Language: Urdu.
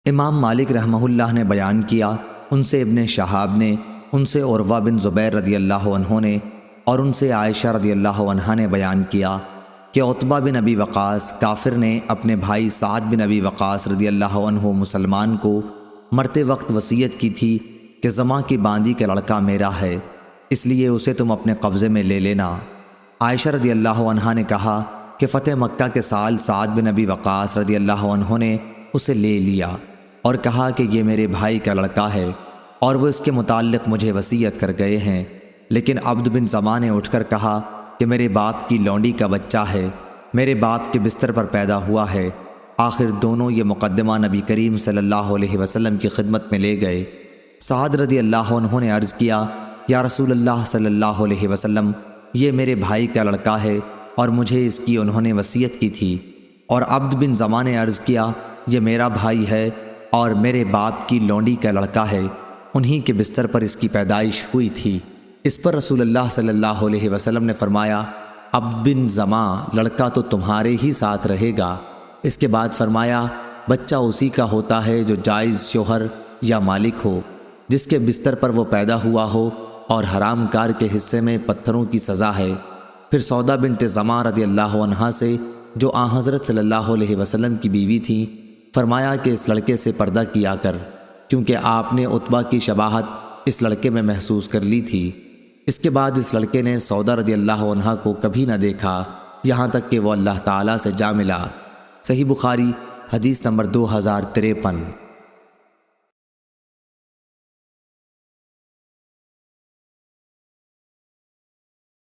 امام مالک رحمہ اللہ نے بیان کیا، ان سے ابن شہاب نے، ان سے عروہ بن زبیر رضی اللہ عنہ نے، اور ان سے عائشہ رضی اللہ عنہا نے بیان کیا کہ عتبہ بن ابی وقاص کافر نے اپنے بھائی سعد بن ابی وقاص رضی اللہ عنہ مسلمان کو مرتے وقت وصیت کی تھی کہ زماں کی باندی کا لڑکا میرا ہے، اس لیے اسے تم اپنے قبضے میں لے لینا۔ عائشہ رضی اللہ عنہا نے کہا کہ فتح مکہ کے سال سعد بن ابی وقاص رضی اللہ عنہ نے اسے لے لیا اور کہا کہ یہ میرے بھائی کا لڑکا ہے اور وہ اس کے متعلق مجھے وصیت کر گئے ہیں، لیکن عبد بن زماں نے اٹھ کر کہا کہ میرے باپ کی لونڈی کا بچہ ہے، میرے باپ کے بستر پر پیدا ہوا ہے۔ آخر دونوں یہ مقدمہ نبی کریم صلی اللہ علیہ وسلم کی خدمت میں لے گئے۔ سعد رضی اللہ عنہ نے عرض کیا، یا رسول اللہ صلی اللہ علیہ وسلم، یہ میرے بھائی کا لڑکا ہے اور مجھے اس کی انہوں نے وصیت کی تھی۔ اور عبد بن زماں نے عرض کیا، یہ میرا بھائی ہے اور میرے باپ کی لونڈی کا لڑکا ہے، انہی کے بستر پر اس کی پیدائش ہوئی تھی۔ اس پر رسول اللہ صلی اللہ علیہ وسلم نے فرمایا، عبد بن زماں، لڑکا تو تمہارے ہی ساتھ رہے گا۔ اس کے بعد فرمایا، بچہ اسی کا ہوتا ہے جو جائز شوہر یا مالک ہو، جس کے بستر پر وہ پیدا ہوا ہو، اور حرام کار کے حصے میں پتھروں کی سزا ہے۔ پھر سودا بنت زماں رضی اللہ عنہا سے، جو آن حضرت صلی اللہ علیہ وسلم کی بیوی تھیں، فرمایا کہ اس لڑکے سے پردہ کیا کر، کیونکہ آپ نے عتبہ کی شباہت اس لڑکے میں محسوس کر لی تھی۔ اس کے بعد اس لڑکے نے سودا رضی اللہ عنہا کو کبھی نہ دیکھا، یہاں تک کہ وہ اللہ تعالیٰ سے جا ملا۔ صحیح بخاری حدیث نمبر 2053۔